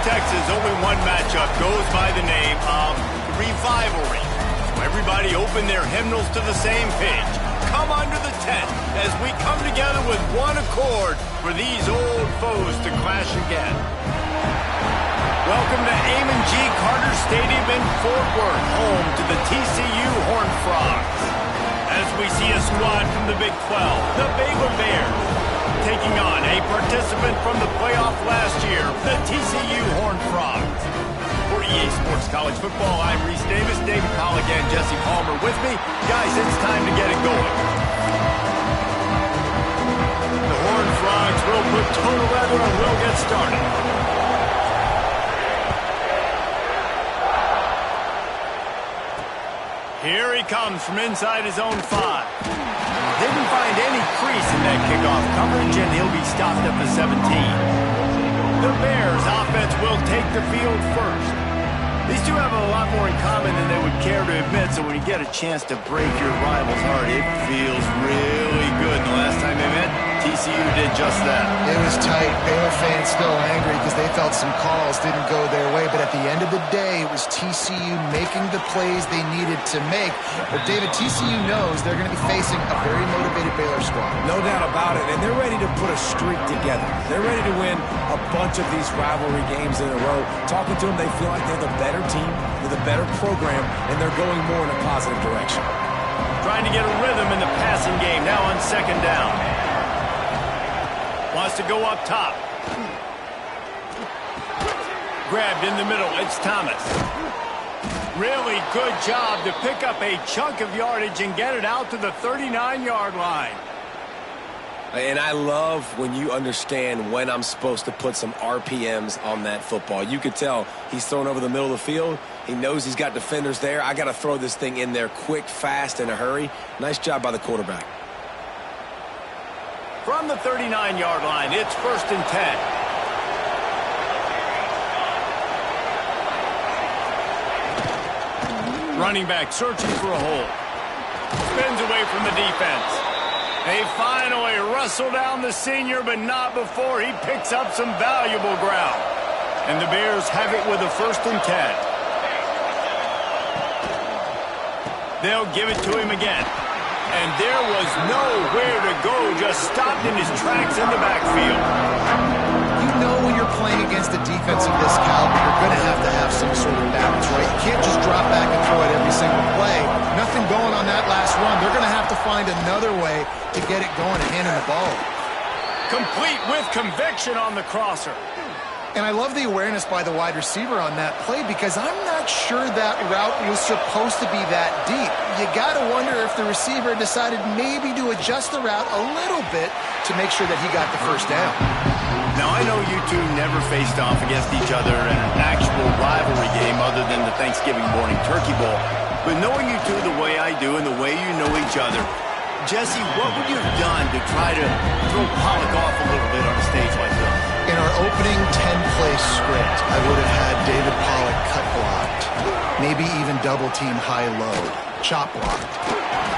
Texas, only one matchup goes by the name of Revivalry. So everybody open their hymnals to the same page. Come under the tent as we come together with one accord for these old foes to clash again. Welcome to Amon G. Carter Stadium in Fort Worth, home to the TCU Horned Frogs. As we see a squad from the Big 12, the Baylor Bears, taking on a participant from the playoff last year, the TCU Horned Frogs. For EA Sports College Football, I'm Reese Davis, David Pollock, and Jesse Palmer with me. Guys, it's time to get it going. The Horned Frogs will put total leather and we'll get started. Here he comes from inside his own 5. Didn't find any crease in that kickoff coverage, and he'll be stopped at the 17. The Bears offense will take the field first. These two have a lot more in common than they would care to admit, so when you get a chance to break your rival's heart, it feels really good. And the last time they met, TCU did just that. It was tight. Baylor fans still angry because they felt some calls didn't go their way. But at the end of the day, it was TCU making the plays they needed to make. But David, TCU knows they're going to be facing a very motivated Baylor squad. No doubt about it. And they're ready to put a streak together. They're ready to win a bunch of these rivalry games in a row. Talking to them, they feel like they're the better team, they're the better program, and they're going more in a positive direction. Trying to get a rhythm in the passing game now on second down. Wants to go up top. Grabbed in the middle. It's Thomas. Really good job to pick up a chunk of yardage and get it out to the 39-yard line. And I love when you understand when I'm supposed to put some RPMs on that football. You could tell he's thrown over the middle of the field. He knows he's got defenders there. I got to throw this thing in there quick, fast, in a hurry. Nice job by the quarterback. From the 39-yard line, it's 1st and 10. Running back searching for a hole. Spins away from the defense. They finally wrestle down the senior, but not before he picks up some valuable ground. And the Bears have it with a 1st and 10. They'll give it to him again. And there was nowhere to go, just stopped in his tracks in the backfield. You know when you're playing against a defense of this caliber, you're going to have some sort of balance, right? You can't just drop back and throw it every single play. Nothing going on that last run. They're going to have to find another way to get it going and hand him the ball. Complete with conviction on the crosser. And I love the awareness by the wide receiver on that play because I'm not sure that route was supposed to be that deep. You got to wonder if the receiver decided maybe to adjust the route a little bit to make sure that he got the first down. Now, I know you two never faced off against each other in an actual rivalry game other than the Thanksgiving morning turkey bowl. But knowing you two the way I do and the way you know each other, Jesse, what would you have done to try to throw Pollock off a little bit on a stage like this? In our opening 10-play script, I would have had David Pollock cut blocked, maybe even double-team high-low, chop blocked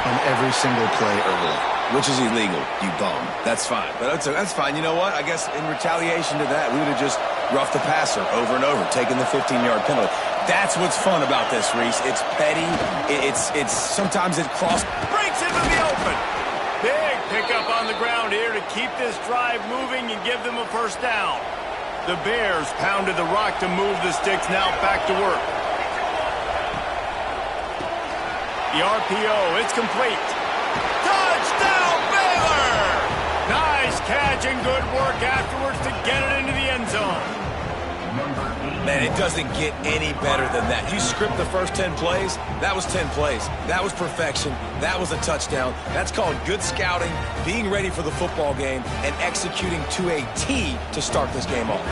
on every single play early. Which is illegal, you bum. That's fine. But that's fine. You know what? I guess in retaliation to that, we would have just roughed the passer over and over, taking the 15-yard penalty. That's what's fun about this, Reese. It's petty. It's sometimes it crosses. Breaks into the open. Big pickup on the ground here to keep this drive moving and give them a 1st down. The Bears pounded the rock to move the sticks, now back to work. The RPO, it's complete. Touchdown, Baylor! Nice catch and good work afterwards to get it into the end zone. Man, it doesn't get any better than that. You script the first 10 plays, that was 10 plays. That was perfection. That was a touchdown. That's called good scouting, being ready for the football game, and executing to a T to start this game off.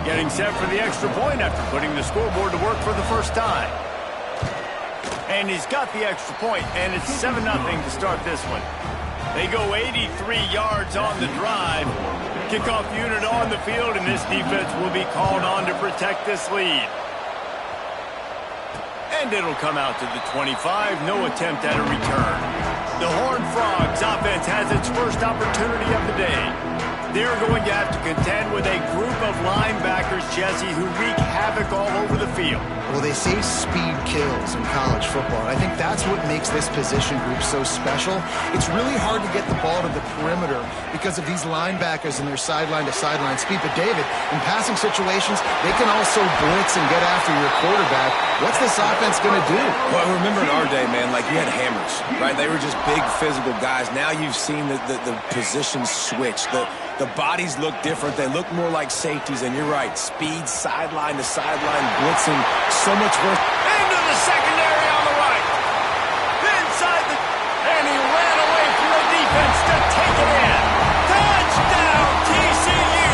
Getting set for the extra point after putting the scoreboard to work for the first time. And he's got the extra point, and it's 7-0 to start this one. They go 83 yards on the drive. Kickoff unit on the field, and this defense will be called on to protect this lead. And it'll come out to the 25. No attempt at a return. The Horned Frogs offense has its first opportunity of the day. They're going to have to contend with a group of linebackers, Jesse, who wreak havoc all over the field. Well, they say speed kills in college football, and I think that's what makes this position group so special. It's really hard to get the ball to the perimeter because of these linebackers and their sideline-to-sideline speed. But, David, in passing situations, they can also blitz and get after your quarterback. What's this offense going to do? Well, remember in our day, man, like you had hammers, right? They were just big physical guys. Now you've seen the positions switch. The bodies look different. They look more like safeties, and you're right. Speed, sideline to sideline, blitzing, so much worse. Into the secondary on the right. Inside the... And he ran away from the defense to take it in. Touchdown, TCU!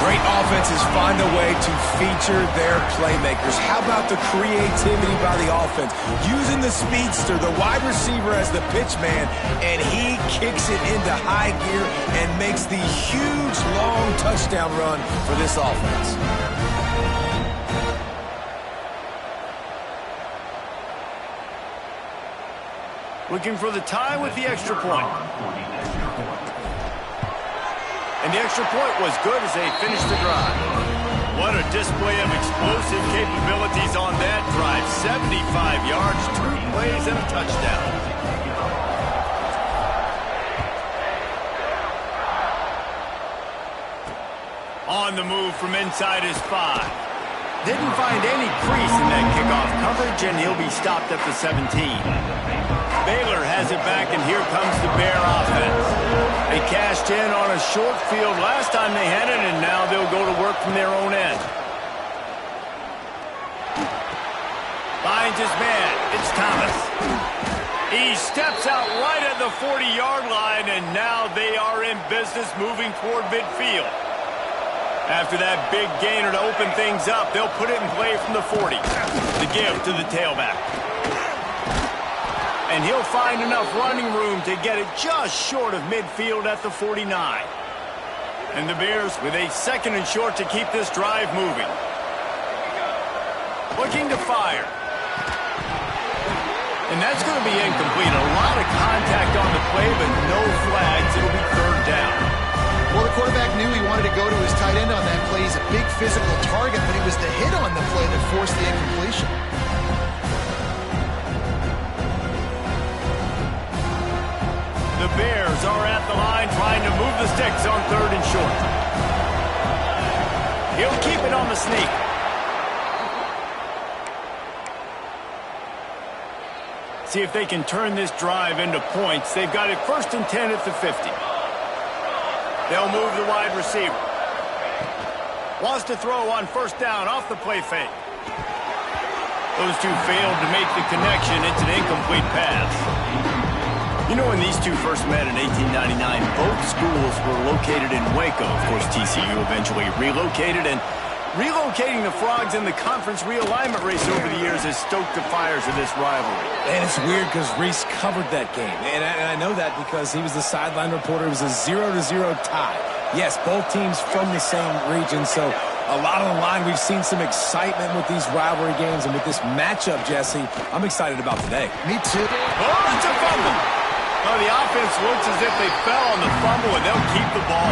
Great offenses find a way to feature their playmakers. How about the creativity by the offense? Using the speedster, the wide receiver as the pitch man, and he kicks it into high gear and makes the huge, long touchdown run for this offense. Looking for the tie with the extra point. And the extra point was good as they finished the drive. What a display of explosive capabilities on that drive. 75 yards, 2 plays, and a touchdown. On the move from inside his 5. Didn't find any crease in that kickoff coverage, and he'll be stopped at the 17. Baylor has it back, and here comes the Bear offense. They cashed in on a short field last time they had it, and now they'll go to work from their own end. Finds his man. It's Thomas. He steps out right at the 40-yard line, and now they are in business moving toward midfield. After that big gainer to open things up, they'll put it in play from the 40. The give to the tailback. And he'll find enough running room to get it just short of midfield at the 49. And the Bears with a 2nd and short to keep this drive moving. Looking to fire. And that's going to be incomplete. A lot of contact on the play, but no flags. It'll be 3rd down. Well, the quarterback knew he wanted to go to his tight end on that play. He's a big physical target, but it was the hit on the play that forced the incompletion. The Bears are at the line trying to move the sticks on 3rd and short. He'll keep it on the sneak. See if they can turn this drive into points. They've got it 1st and 10 at the 50. They'll move the wide receiver. Wants to throw on 1st down off the play fake. Those two failed to make the connection. It's an incomplete pass. You know, when these two first met in 1899, both schools were located in Waco. Of course, TCU eventually relocated, and relocating the Frogs in the conference realignment race over the years has stoked the fires of this rivalry. And it's weird because Reese covered that game. And I know that because he was the sideline reporter. It was a 0-0 tie. Yes, both teams from the same region. So a lot on the line. We've seen some excitement with these rivalry games. And with this matchup, Jesse, I'm excited about today. Me too. Oh, it's a fumble. Oh, the offense looks as if they fell on the fumble, and they'll keep the ball.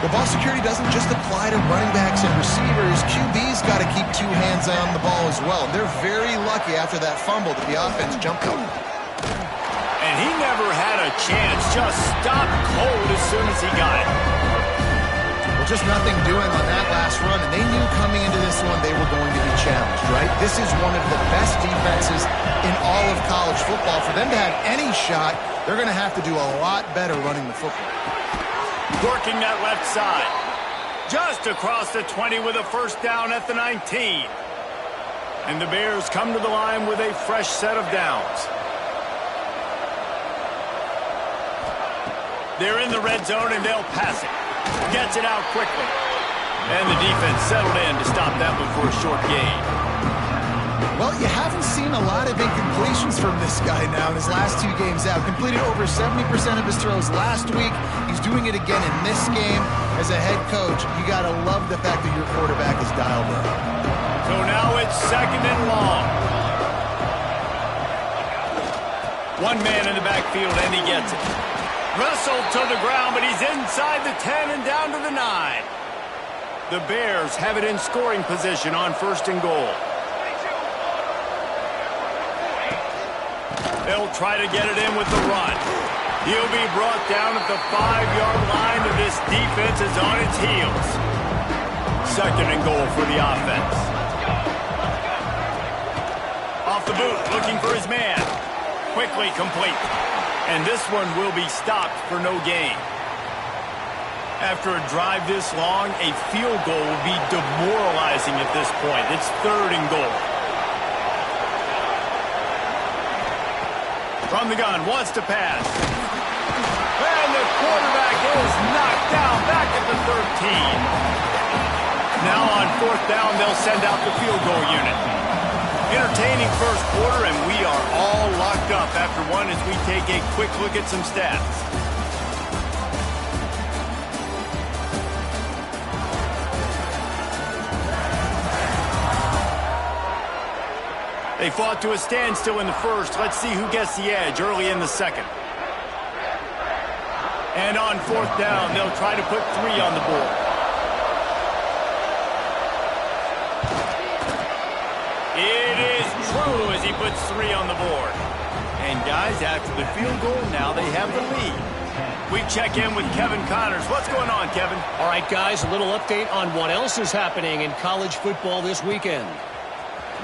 Well, ball security doesn't just apply to running backs and receivers. QB's got to keep 2 hands on the ball as well. They're very lucky after that fumble that the offense jumped over. And he never had a chance. Just stopped cold as soon as he got it. Well, just nothing doing on that last run, and they knew coming into this one they were going to be challenged, right? This is one of the best defenses in all of college football. For them to have any shot, they're going to have to do a lot better running the football. Working that left side. Just across the 20 with a 1st down at the 19. And the Bears come to the line with a fresh set of downs. They're in the red zone and they'll pass it. Gets it out quickly. And the defense settled in to stop that one for a short gain. Well, you haven't seen a lot of incompletions from this guy now in his last 2 games out. Completed over 70% of his throws last week. He's doing it again in this game. As a head coach, you got to love the fact that your quarterback is dialed in. So now it's 2nd and long. One man in the backfield, and he gets it. Wrestled to the ground, but he's inside the 10 and down to the 9. The Bears have it in scoring position on 1st and goal. They'll try to get it in with the run. He'll be brought down at the 5-yard line, and this defense is on its heels. 2nd and goal for the offense. Off the boot, looking for his man. Quickly complete. And this one will be stopped for no gain. After a drive this long, a field goal will be demoralizing at this point. It's 3rd and goal. From the gun, wants to pass. And the quarterback is knocked down back at the 13. Now on 4th down, they'll send out the field goal unit. Entertaining first quarter, and we are all locked up after one as we take a quick look at some stats. They fought to a standstill in the first. Let's see who gets the edge early in the second. And on 4th down, they'll try to put 3 on the board. It is true as he puts 3 on the board. And guys, after the field goal, now they have the lead. We check in with Kevin Connors. What's going on, Kevin? All right, guys, a little update on what else is happening in college football this weekend.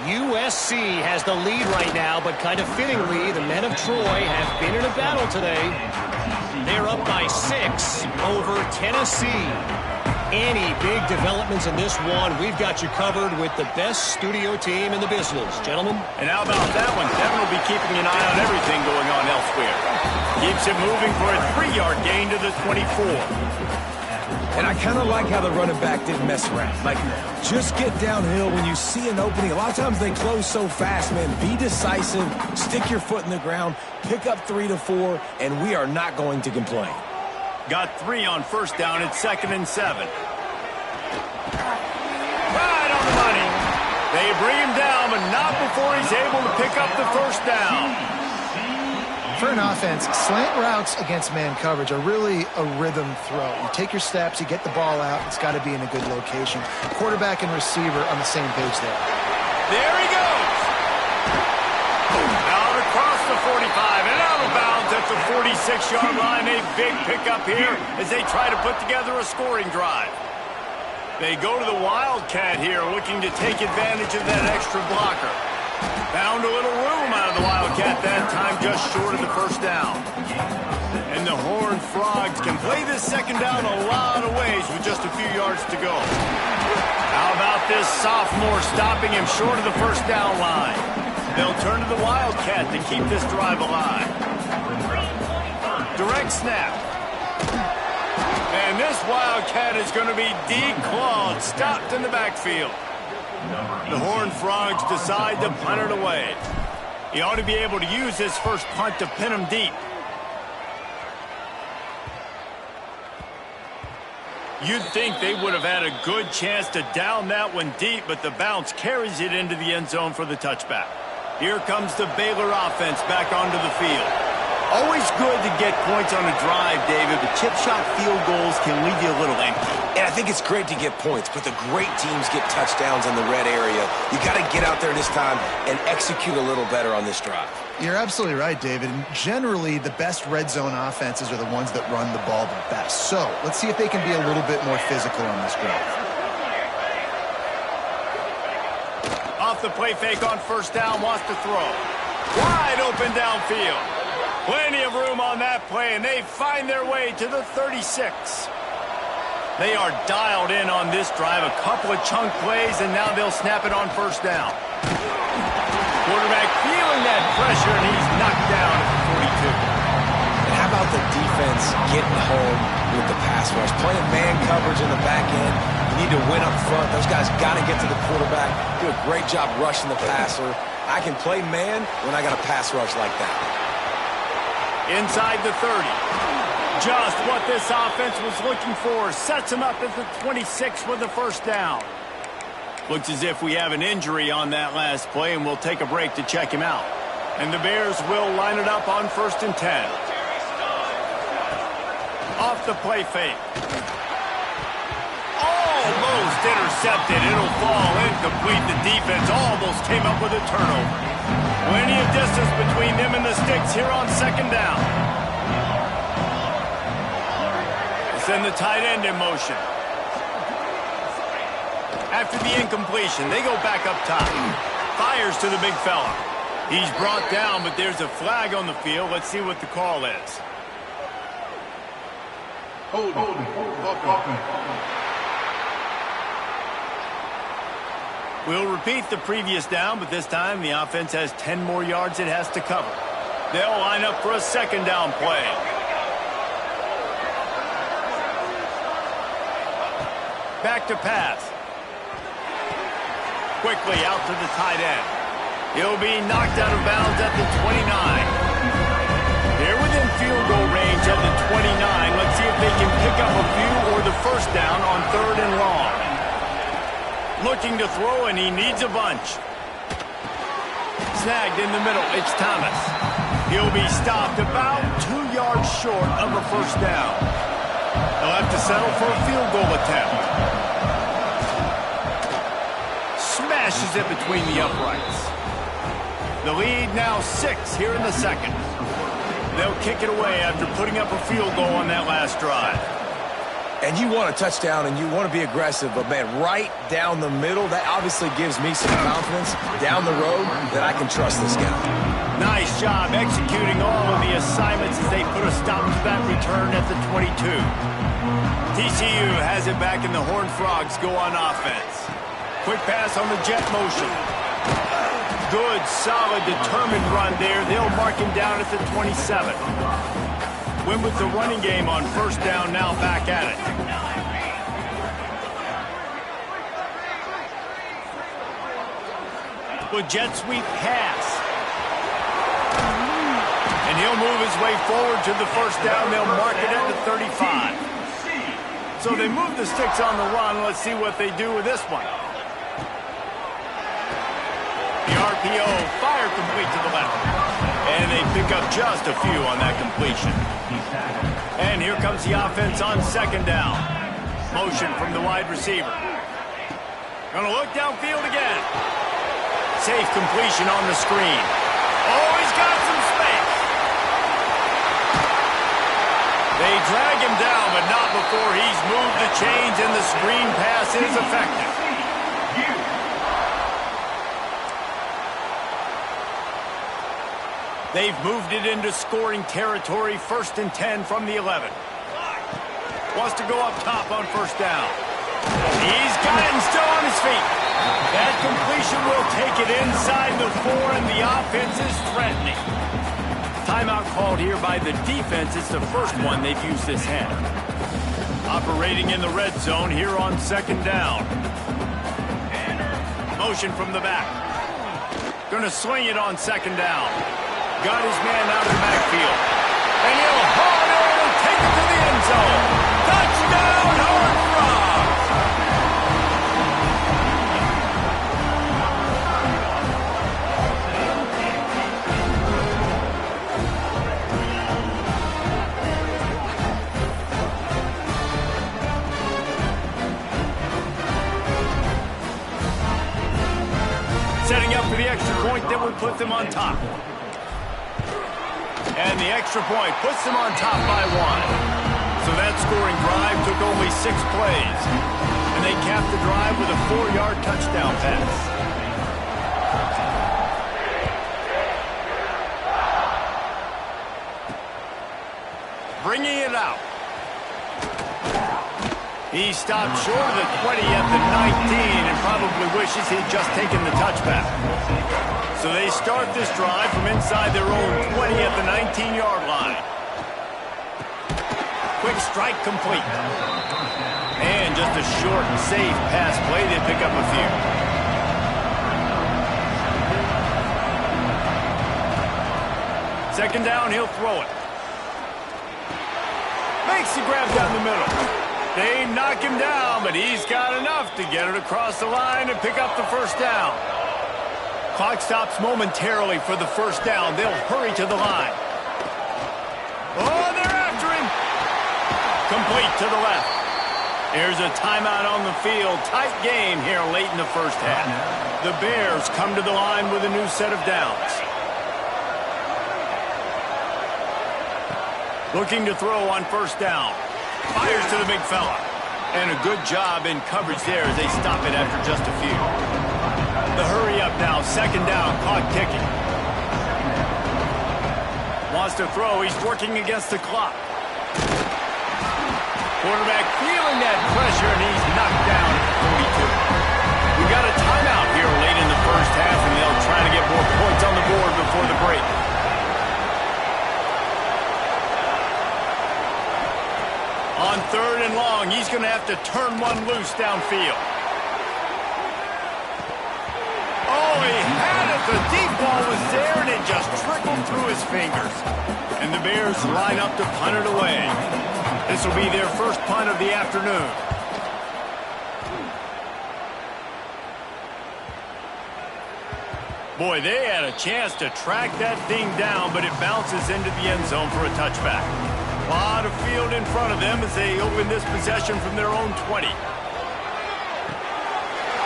USC has the lead right now, but kind of fittingly, the men of Troy have been in a battle today. They're up by 6 over Tennessee. Any big developments in this one, we've got you covered with the best studio team in the business. Gentlemen? And how about that one? Kevin will be keeping an eye on everything going on elsewhere. Keeps it moving for a 3-yard gain to the 24. And I kind of like how the running back didn't mess around. Like, just get downhill when you see an opening. A lot of times they close so fast, man. Be decisive, stick your foot in the ground, pick up 3 to 4, and we are not going to complain. Got 3 on 1st down. It's 2nd and 7. Right on the money. They bring him down, but not before he's able to pick up the 1st down. For an offense, slant routes against man coverage are really a rhythm throw. You take your steps, you get the ball out, it's got to be in a good location. Quarterback and receiver on the same page there. There he goes. Out across the 45 and out of bounds at the 46-yard line. A big pickup here as they try to put together a scoring drive. They go to the Wildcat here, looking to take advantage of that extra blocker. Found a little room out of the Wildcat that time, just short of the 1st down. And the Horned Frogs can play this 2nd down a lot of ways with just a few yards to go. How about this sophomore stopping him short of the 1st down line? They'll turn to the Wildcat to keep this drive alive. Direct snap. And this Wildcat is going to be declawed, stopped in the backfield. The Horned Frogs decide to punt it away. He ought to be able to use this first punt to pin him deep. You'd think they would have had a good chance to down that one deep, but the bounce carries it into the end zone for the touchback. Here comes the Baylor offense back onto the field. Always good to get points on a drive, David, but chip shot field goals can leave you a little empty. And I think it's great to get points, but the great teams get touchdowns in the red area. You got to get out there this time and execute a little better on this drive. You're absolutely right, David. And generally, the best red zone offenses are the ones that run the ball the best. So let's see if they can be a little bit more physical on this drive. Off the play fake on 1st down, wants to throw. Wide open downfield. Plenty of room on that play, and they find their way to the 36. They are dialed in on this drive. A couple of chunk plays, and now they'll snap it on 1st down. Quarterback feeling that pressure, and he's knocked down at the 42. And how about the defense getting home with the pass rush? Playing man coverage in the back end. You need to win up front. Those guys got to get to the quarterback. Do a great job rushing the passer. I can play man when I got a pass rush like that. Inside the 30. Just what this offense was looking for. Sets him up at the 26 with the 1st down. Looks as if we have an injury on that last play, and we'll take a break to check him out. And the Bears will line it up on 1st and 10. Off the play fake. Almost intercepted. It'll fall incomplete. The defense almost came up with a turnover. Plenty of distance between them and the sticks here on second down. They send the tight end in motion. After the incompletion, they go back up top. Fires to the big fella. He's brought down, but there's a flag on the field. Let's see what the call is. We'll repeat the previous down, but this time the offense has 10 more yards it has to cover. They'll line up for a second down play. Back to pass. Quickly out to the tight end. He'll be knocked out of bounds at the 29. They're within field goal range at the 29. Let's see if they can pick up a few or the first down on 3rd and long. Looking to throw, and he needs a bunch. Snagged in the middle. It's Thomas. He'll be stopped about 2 yards short of a first down. They'll have to settle for a field goal attempt. Smashes it between the uprights. The lead now 6 here in the second. They'll kick it away after putting up a field goal on that last drive. And you want a touchdown and you want to be aggressive, but man, right down the middle, that obviously gives me some confidence down the road that I can trust this guy. Nice job executing all of the assignments as they put a stop to that return at the 22. TCU has it back, and the Horned Frogs go on offense. Quick pass on the jet motion. Good, solid, determined run there. They'll mark him down at the 27. Win with the running game on first down, now back at it. With jet sweep pass. And he'll move his way forward to the first down. They'll mark it at the 35. So they move the sticks on the run. Let's see what they do with this one. The RPO, fire complete to the left. And they pick up just a few on that completion. And here comes the offense on second down. Motion from the wide receiver. Gonna look downfield again. Safe completion on the screen. Oh, he's got some space. They drag him down, but not before he's moved the chains, and the screen pass is effective. They've moved it into scoring territory, 1st and 10 from the 11. Wants to go up top on first down. He's got it and still on his feet. That completion will take it inside the 4, and the offense is threatening. Timeout called here by the defense. It's the first one they've used this half. Operating in the red zone here on second down. Motion from the back. Gonna swing it on second down. Got his man out of the backfield. And he'll haul it and take it to the end zone. Touchdown, Horned Frogs! Setting up for the extra point that would put them on top. And the extra point puts them on top by 1. So that scoring drive took only 6 plays. And they capped the drive with a 4-yard touchdown pass. Bringing it out. He stopped short of the 20 at the 19 and probably wishes he'd just taken the touchback. So they start this drive from inside their own 20 at the 19-yard line. Quick strike complete. And just a short, safe pass play. They pick up a few. Second down, he'll throw it. Makes the grab down the middle. They knock him down, but he's got enough to get it across the line and pick up the first down. Clock stops momentarily for the first down. They'll hurry to the line. Oh, they're after him. Complete to the left. There's a timeout on the field. Tight game here late in the first half. The Bears come to the line with a new set of downs. Looking to throw on first down. Fires to the big fella. And a good job in coverage there as they stop it after just a few. The hurry up now. Second down. Clock ticking. Wants to throw. He's working against the clock. Quarterback feeling that pressure, and he's knocked down at the 42. We got a timeout here late in the first half, and they'll try to get more points on the board before the break. On third and long, he's going to have to turn one loose downfield. Oh, he had it. The deep ball was there, and it just trickled through his fingers. And the Bears line up to punt it away. This will be their first punt of the afternoon. Boy, they had a chance to track that thing down, but it bounces into the end zone for a touchback. A lot of field in front of them as they open this possession from their own 20.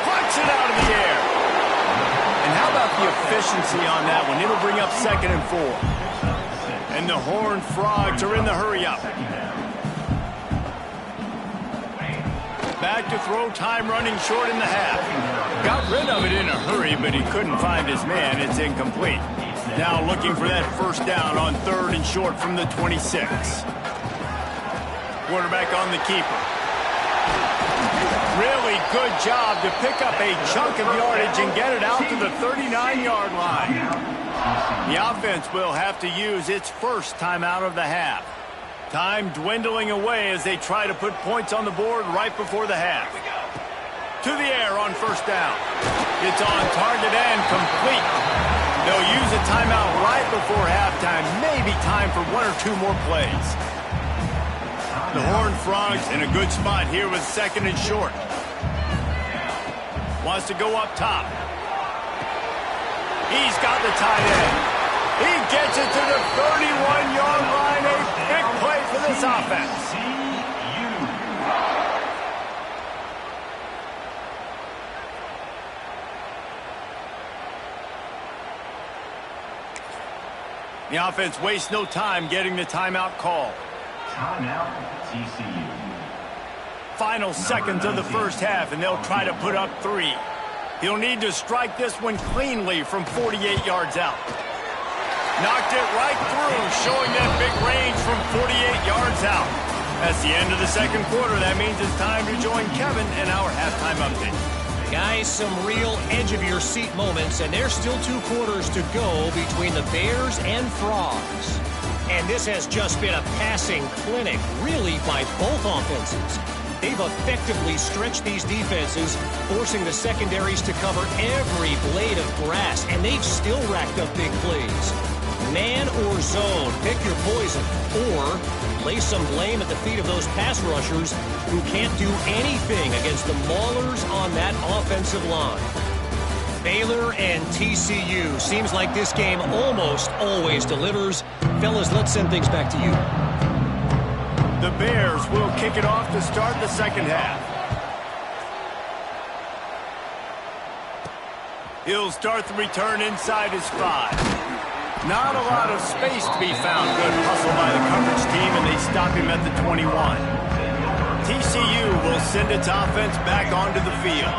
Punts it out of the air. And how about the efficiency on that one? It'll bring up 2nd and 4. And the Horned Frogs are in the hurry-up. Back to throw, time running short in the half. Got rid of it in a hurry, but he couldn't find his man. It's incomplete. Now looking for that first down on third and short from the 26. Quarterback on the keeper. Really good job to pick up a chunk of yardage and get it out to the 39-yard line. The offense will have to use its first timeout of the half. Time dwindling away as they try to put points on the board right before the half. To the air on first down. It's on target and complete. They'll use a timeout right before halftime. Maybe time for one or two more plays. The Horned Frogs in a good spot here with 2nd and short. Wants to go up top. He's got the tight end. He gets it to the 31-yard line. A big play for this offense. The offense wastes no time getting the timeout call. Timeout, TCU. Final seconds of the first half, and they'll try to put up 3. He'll need to strike this one cleanly from 48 yards out. Knocked it right through, showing that big range from 48 yards out. That's the end of the second quarter. That means it's time to join Kevin in our halftime update. Guys, some real edge-of-your-seat moments, and there's still 2 quarters to go between the Bears and Frogs. And this has just been a passing clinic, really, by both offenses. They've effectively stretched these defenses, forcing the secondaries to cover every blade of grass, and they've still racked up big plays. Man or zone, pick your poison, or lay some blame at the feet of those pass rushers who can't do anything against the maulers on that offensive line. Baylor and TCU. Seems like this game almost always delivers. Fellas, let's send things back to you. The Bears will kick it off to start the second half. He'll start the return inside his 5. Not a lot of space to be found. Good hustle by the coverage team, and they stop him at the 21. TCU will send its offense back onto the field.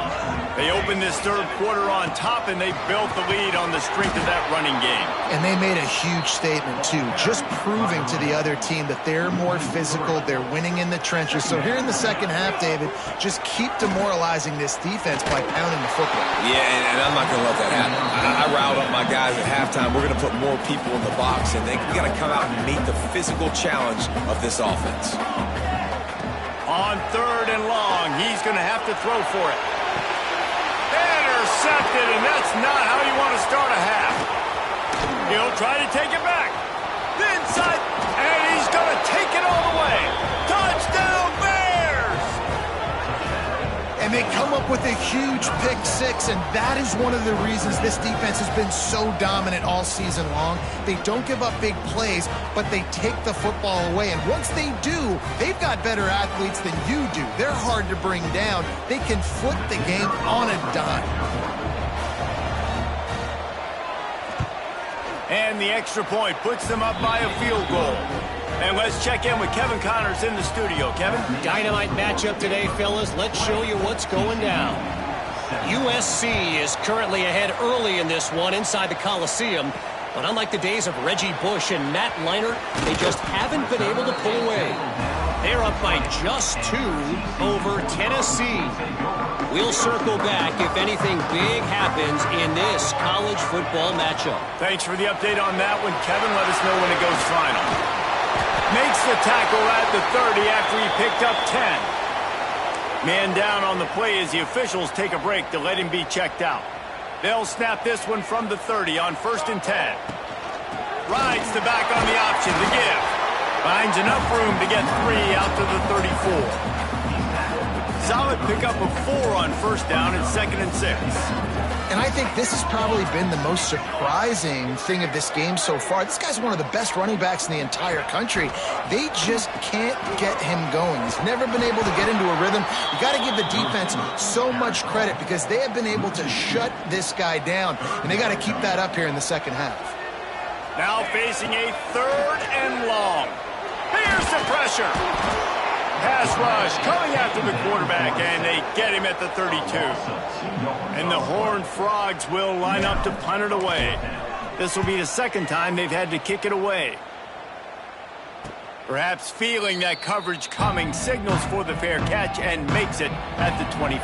They open this third quarter on top, and they built the lead on the strength of that running game. And they made a huge statement, too, just proving to the other team that they're more physical, they're winning in the trenches. So here in the second half, David, just keep demoralizing this defense by pounding the football. Yeah, and I'm not going to let that happen. I riled up my guys at halftime. We're going to put more people in the box, and we got to come out and meet the physical challenge of this offense. On third and long, he's going to have to throw for it. Intercepted, and that's not how you want to start a half. He'll try to take it back. The inside, and he's going to take it all the way. Touchdown, Bears! And And they come up with a huge pick six, and that is one of the reasons this defense has been so dominant all season long. They don't give up big plays, but they take the football away. And once they do, they've got better athletes than you do. They're hard to bring down. They can flip the game on a dime. And the extra point puts them up by a field goal. And let's check in with Kevin Connors in the studio. Kevin? Dynamite matchup today, fellas. Let's show you what's going down. USC is currently ahead early in this one inside the Coliseum. But unlike the days of Reggie Bush and Matt Leinart, they just haven't been able to pull away. They're up by just 2 over Tennessee. We'll circle back if anything big happens in this college football matchup. Thanks for the update on that one, Kevin. Let us know when it goes final. Makes the tackle at the 30 after he picked up 10. Man down on the play as the officials take a break to let him be checked out. They'll snap this one from the 30 on 1st and 10. Rides the back on the option to give. Finds enough room to get 3 out to the 34. Solid pickup of 4 on 1st down and 2nd and 6. And I think this has probably been the most surprising thing of this game so far. This guy's one of the best running backs in the entire country. They just can't get him going. He's never been able to get into a rhythm. You got to give the defense so much credit because they have been able to shut this guy down, and they got to keep that up here in the second half. Now facing a 3rd and long. Here's the pressure. Pass rush coming after the quarterback, and they get him at the 32. And the Horned Frogs will line up to punt it away. This will be the 2nd time they've had to kick it away. Perhaps feeling that coverage coming, signals for the fair catch and makes it at the 25.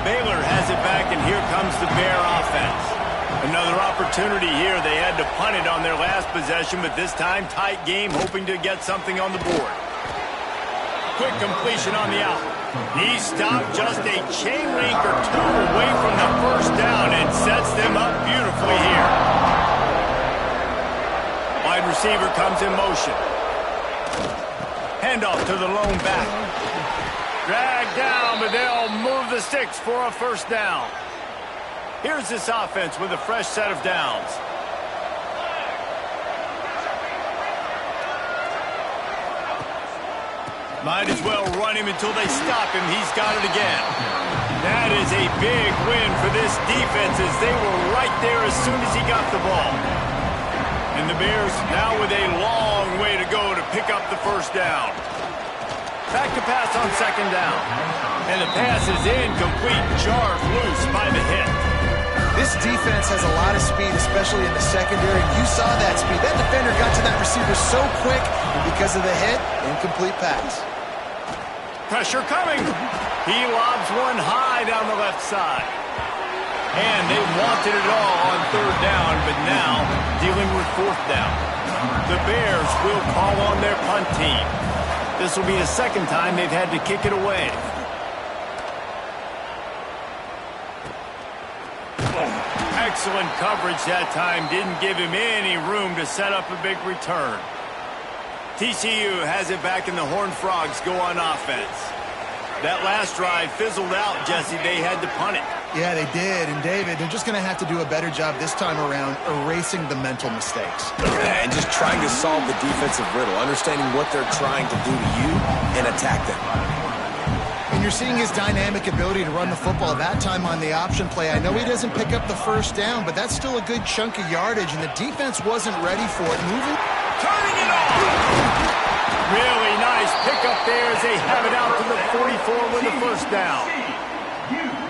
Baylor has it back, and here comes the Bear offense. Another opportunity here. They had to punt it on their last possession, but this time tight game, hoping to get something on the board. Quick completion on the out. He stopped just a chain link or 2 away from the 1st down and sets them up beautifully here. Wide receiver comes in motion. Handoff to the lone back. Dragged down, but they'll move the sticks for a 1st down. Here's this offense with a fresh set of downs. Might as well run him until they stop him. He's got it again. That is a big win for this defense as they were right there as soon as he got the ball. And the Bears now with a long way to go to pick up the 1st down. Back to pass on 2nd down. And the pass is incomplete, jarred loose by the hit. This defense has a lot of speed, especially in the secondary. You saw that speed. That defender got to that receiver so quick, and because of the hit, incomplete pass. Pressure coming. He lobs one high down the left side. And they wanted it all on 3rd down, but now dealing with 4th down. The Bears will call on their punt team. This will be the 2nd time they've had to kick it away. Excellent coverage that time. Didn't give him any room to set up a big return. TCU has it back, and the Horned Frogs go on offense. That last drive fizzled out, Jesse. They had to punt it. Yeah, they did. And, David, they're just going to have to do a better job this time around erasing the mental mistakes. And just trying to solve the defensive riddle, understanding what they're trying to do to you and attack them. And you're seeing his dynamic ability to run the football that time on the option play. I know he doesn't pick up the 1st down, but that's still a good chunk of yardage, and the defense wasn't ready for it. Moving. Turning it off. Really nice pickup there as they have it out to the 44 with the 1st down.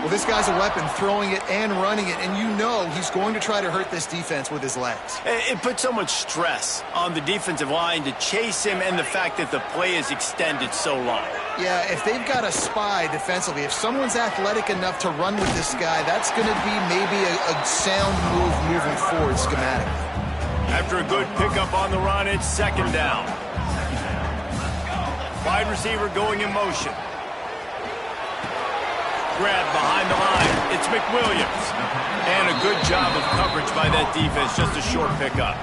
Well, this guy's a weapon, throwing it and running it, and you know he's going to try to hurt this defense with his legs. It puts so much stress on the defensive line to chase him, and the fact that the play is extended so long. Yeah, if they've got a spy defensively, if someone's athletic enough to run with this guy, that's going to be maybe a sound move moving forward schematically. After a good pickup on the run, it's 2nd down. Wide receiver going in motion. Grab behind the line. It's McWilliams. And a good job of coverage by that defense. Just a short pickup.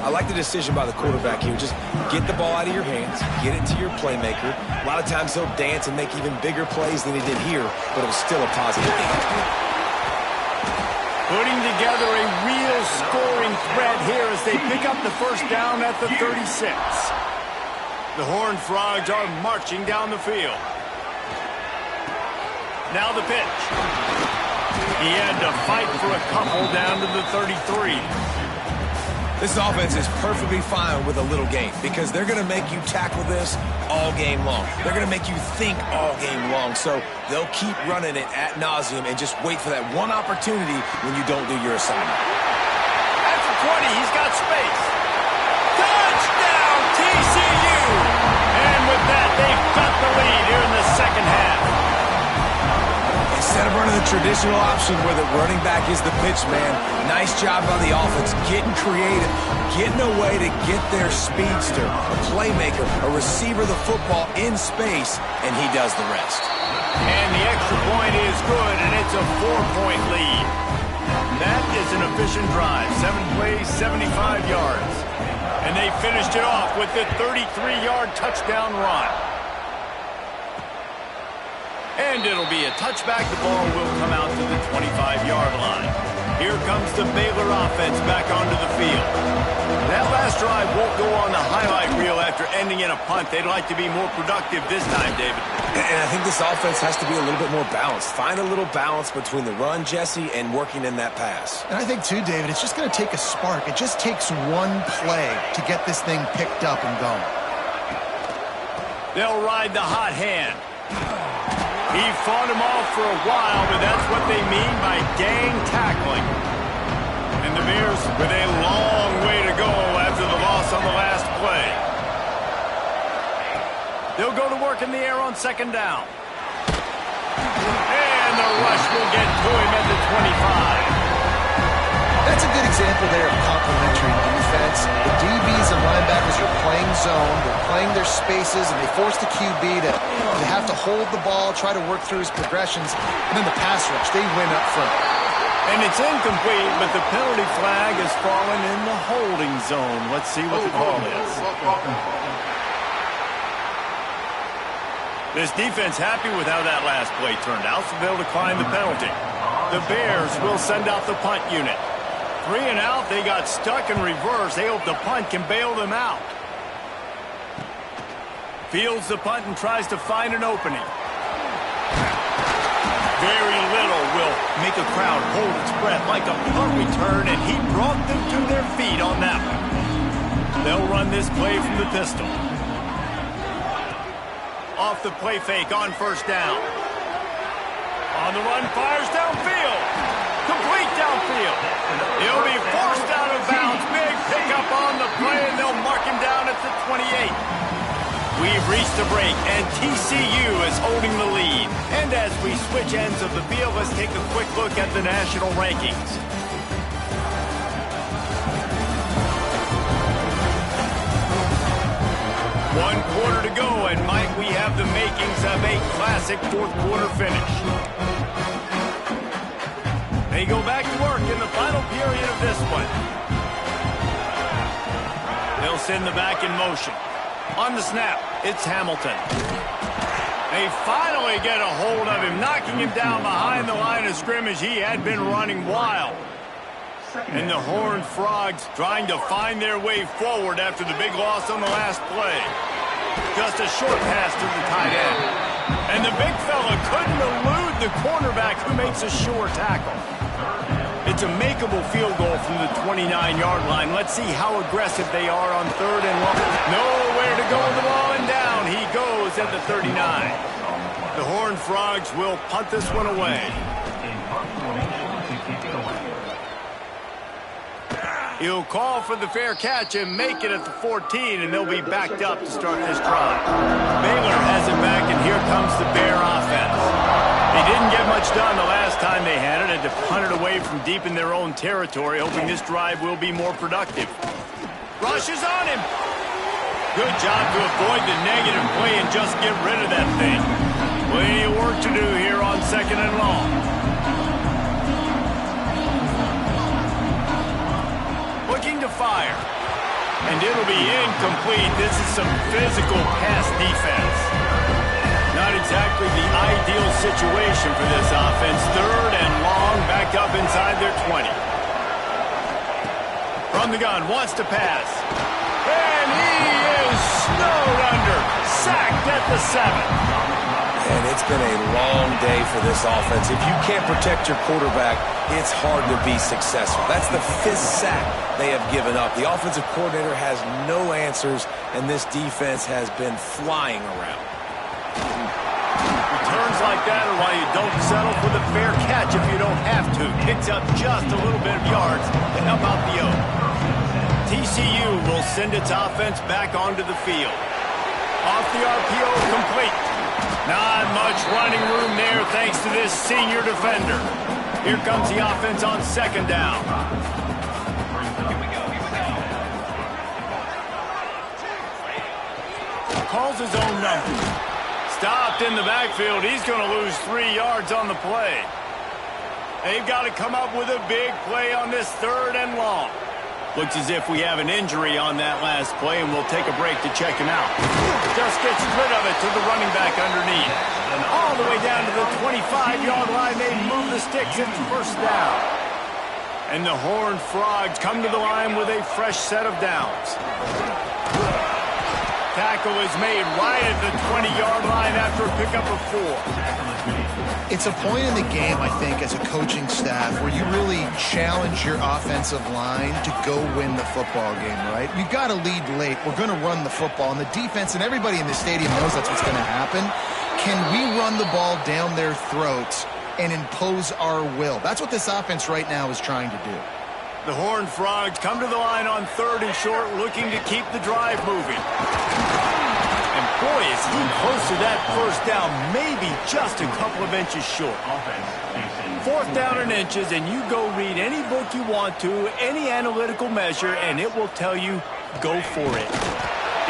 I like the decision by the quarterback here. Just get the ball out of your hands, get it to your playmaker. A lot of times he'll dance and make even bigger plays than he did here, but it was still a positive game. Putting together a real scoring threat here as they pick up the first down at the 36. The Horned Frogs are marching down the field. Now the pitch. He had to fight for a couple down to the 33. This offense is perfectly fine with a little game because they're going to make you tackle this all game long. They're going to make you think all game long. So they'll keep running it ad nauseum and just wait for that one opportunity when you don't do your assignment. At the 20, he's got space. Touchdown, TCU! And with that, they've got the lead here in the second half. Instead of running the traditional option where the running back is the pitch man, nice job by the offense, getting creative, getting a way to get their speedster, a playmaker, a receiver the football in space, and he does the rest. And the extra point is good, and it's a 4-point lead. That is an efficient drive. 7 plays, 75 yards. And they finished it off with the 33-yard touchdown run. And it'll be a touchback. The ball will come out to the 25-yard line. Here comes the Baylor offense back onto the field. That last drive won't go on the highlight reel after ending in a punt. They'd like to be more productive this time, David. And I think this offense has to be a little bit more balanced. Find a little balance between the run, Jesse, and working in that pass. And I think, too, David, it's just going to take a spark. It just takes one play to get this thing picked up and going. They'll ride the hot hand. He fought him off for a while, but that's what they mean by gang tackling. And the Bears with a long way to go after the loss on the last play. They'll go to work in the air on second down. And the rush will get to him at the 25. That's a good example there of complementary defense. The DBs and linebackers are playing zone, they're playing their spaces, and they force the QB to have to hold the ball, try to work through his progressions, and then the pass rush, they win up front. And it's incomplete, but the penalty flag has fallen in the holding zone. Let's see what the call is. This defense happy with how that last play turned out, so they'll decline the penalty. The Bears will send out the punt unit. 3 and out, they got stuck in reverse. They hope the punt can bail them out. Fields the punt and tries to find an opening. Very little will make a crowd hold its breath like a punt return, and he brought them to their feet on that one. They'll run this play from the pistol. Off the play fake on first down. On the run, fires downfield. Complete downfield. He'll be forced out of bounds. Big pickup on the play, and they'll mark him down at the 28. We've reached the break, and TCU is holding the lead. And as we switch ends of the field, let's take a quick look at the national rankings. One quarter to go, and Mike, we have the makings of a classic fourth quarter finish. They go back to work in the final period of this one. They'll send the back in motion. On the snap, it's Hamilton. They finally get a hold of him, knocking him down behind the line of scrimmage. He had been running wild. And the Horned Frogs trying to find their way forward after the big loss on the last play. Just a short pass to the tight end. And the big fella couldn't elude the cornerback who makes a sure tackle. It's a makeable field goal from the 29-yard line. Let's see how aggressive they are on third and long. Nowhere to go with the ball, and down he goes at the 39. The Horned Frogs will punt this one away. He'll call for the fair catch and make it at the 14, and they'll be backed up to start this drive. Baylor has it back, and here comes the Bear offense. They didn't get much done the last time they had it, and to punt it away from deep in their own territory, hoping this drive will be more productive. Rush is on him. Good job to avoid the negative play and just get rid of that thing. Plenty of work to do here on second and long. Looking to fire. it'll be incomplete. This is some physical pass defense. Not exactly the ideal situation for this offense. Third and long, back up inside their 20. From the gun, wants to pass. And he is snowed under. Sacked at the 7. And it's been a long day for this offense. If you can't protect your quarterback, it's hard to be successful. That's the 5th sack they have given up. The offensive coordinator has no answers, and this defense has been flying around. Returns like that are why you don't settle for the fair catch if you don't have to. Picks up just a little bit of yards to help out the O. TCU will send its offense back onto the field. Off the RPO, complete. Not much running room there thanks to this senior defender. Here comes the offense on 2nd down. Calls his own number. Stopped in the backfield. He's going to lose 3 yards on the play. They've got to come up with a big play on this 3rd and long. Looks as if we have an injury on that last play, and we'll take a break to check him out. Just gets rid of it to the running back underneath. All the way down to the 25-yard line. They move the sticks. It's 1st down. And the Horned Frogs come to the line with a fresh set of downs. Tackle is made right at the 20-yard line after a pickup of 4. It's a point in the game, I think, as a coaching staff where you really challenge your offensive line to go win the football game, right? We've got to lead late. We're going to run the football. And the defense and everybody in the stadium knows that's what's going to happen. Can we run the ball down their throats and impose our will? That's what this offense right now is trying to do. The Horned Frogs come to the line on 3rd and short, looking to keep the drive moving. And boy, is he close to that 1st down, maybe just a couple of inches short. 4th down in inches, and you go read any book you want to, any analytical measure, and it will tell you, go for it.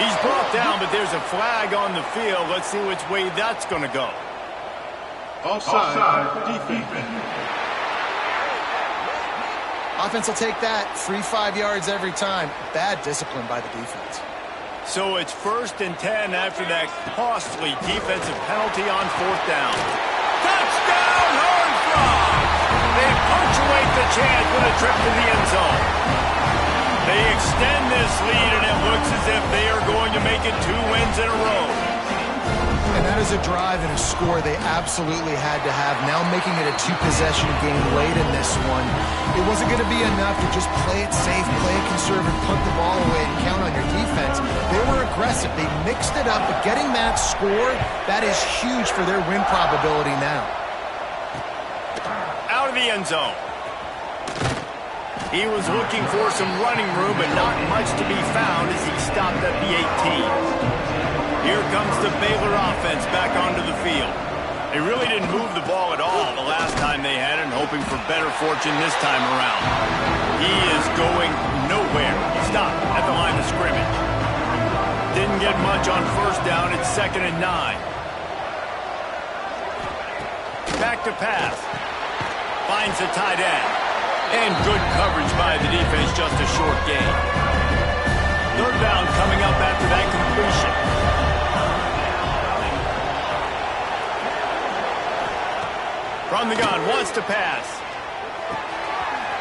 He's brought down, but there's a flag on the field. Let's see which way that's going to go. Offside defense. Offense will take that. Free 5 yards every time. Bad discipline by the defense. So it's 1st and 10 after that costly defensive penalty on 4th down. Touchdown, Horned Frogs! They punctuate the chance with a trip to the end zone. They extend this lead, and it looks as if they are going to make it 2 wins in a row. And that is a drive and a score they absolutely had to have. Now making it a 2-possession game late in this one. It wasn't going to be enough to just play it safe, play it conservative, punt the ball away, and count on your defense. They were aggressive. They mixed it up, but getting that score, that is huge for their win probability now. Out of the end zone. He was looking for some running room, but not much to be found as he stopped at the 18. Here comes the Baylor offense back onto the field. They really didn't move the ball at all the last time they had it, and hoping for better fortune this time around. He is going nowhere. Stop at the line of scrimmage. Didn't get much on 1st down. It's 2nd and 9. Back to pass. Finds the tight end. And good coverage by the defense, just a short gain. 3rd down coming up after that completion. From the gun, wants to pass.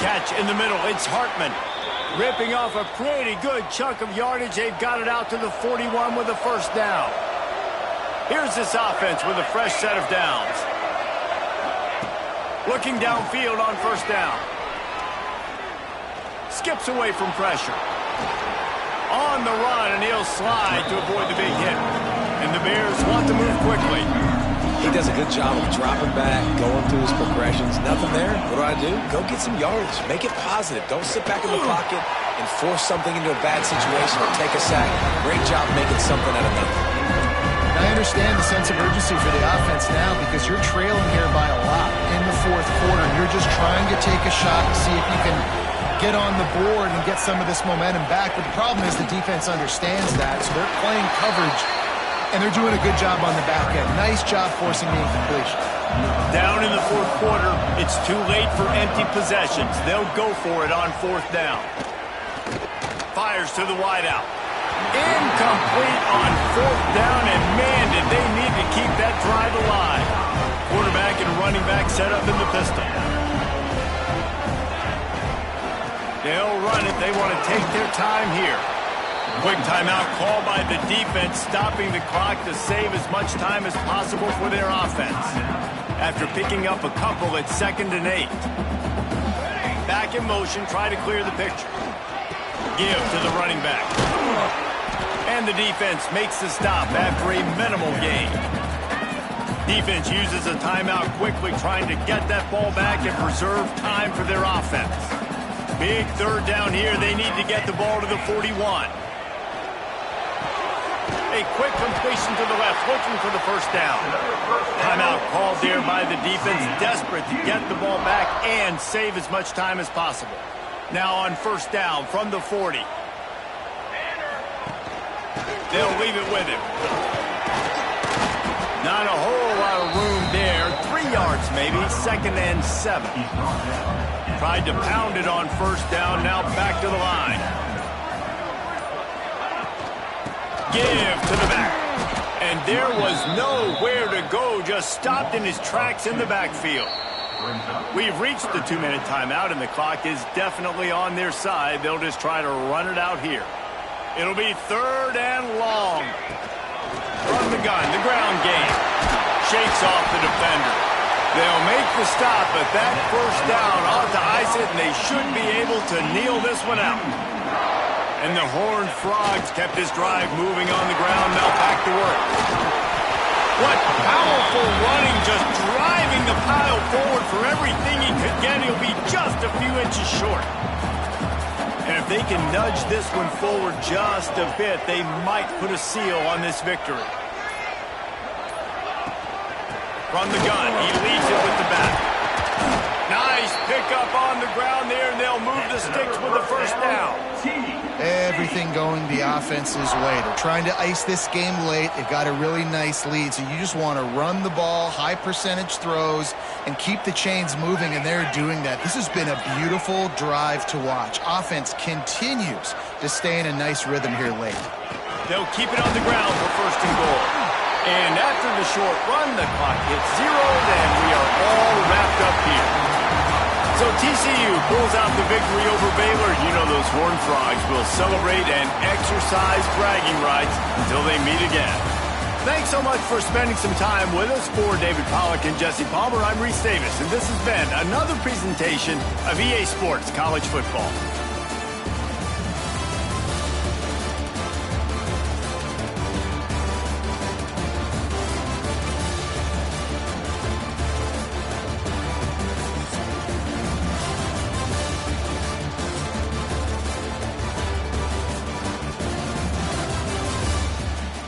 Catch in the middle, it's Hartman. Ripping off a pretty good chunk of yardage. They've got it out to the 41 with a 1st down. Here's this offense with a fresh set of downs. Looking downfield on 1st down. Skips away from pressure. On the run, and he'll slide to avoid the big hit. And the Bears want to move quickly. He does a good job of dropping back, going through his progressions. Nothing there. What do? Go get some yardage. Make it positive. Don't sit back in the pocket and force something into a bad situation or take a sack. Great job making something out of nothing. I understand the sense of urgency for the offense now because you're trailing here by a lot in the 4th quarter. You're just trying to take a shot and see if you can get on the board and get some of this momentum back. But the problem is the defense understands that, so they're playing coverage. And they're doing a good job on the back end. Nice job forcing the incompletion. Down in the 4th quarter, it's too late for empty possessions. They'll go for it on 4th down. Fires fires to the wideout. Incomplete on 4th down, and man, did they need to keep that drive alive. Quarterback and running back set up in the pistol. They'll run it. They want to take their time here. Quick timeout call by the defense, stopping the clock to save as much time as possible for their offense. After picking up a couple at 2nd and 8. Back in motion, try to clear the picture. Give to the running back. And the defense makes the stop after a minimal gain. Defense uses a timeout quickly, trying to get that ball back and preserve time for their offense. Big 3rd down here. They need to get the ball to the 41. A quick completion to the left, looking for the 1st down. Timeout called there by the defense, desperate to get the ball back and save as much time as possible. Now on 1st down from the 40. They'll leave it with him. Not a whole lot of room there. 3 yards maybe, 2nd and 7. Tried to pound it on 1st down, now back to the line. Give to the back. And there was nowhere to go, just stopped in his tracks in the backfield. We've reached the 2-minute timeout, and the clock is definitely on their side. They'll just try to run it out here. It'll be 3rd and long. From the gun, the ground game. Shakes off the defender. They'll make the stop, but that 1st down ought to ice it, and they should be able to kneel this one out. And the Horned Frogs kept this drive moving on the ground. Now back to work. What powerful running, just driving the pile forward for everything he could get. He'll be just a few inches short. And if they can nudge this one forward just a bit, they might put a seal on this victory. From the gun, he leads it with the back. Nice pickup on the ground there, and they'll move the sticks with the 1st down. Everything going the offense's way. They're trying to ice this game late. They've got a really nice lead, so you just want to run the ball, high percentage throws, and keep the chains moving, and they're doing that. This has been a beautiful drive to watch. Offense continues to stay in a nice rhythm here late. They'll keep it on the ground for 1st and goal. And after the short run, the clock hits 0, and we are all wrapped up here. So TCU pulls out the victory over Baylor. You know those Horned Frogs will celebrate and exercise bragging rights until they meet again. Thanks so much for spending some time with us. For David Pollack and Jesse Palmer, I'm Reese Davis, and this has been another presentation of EA Sports College Football.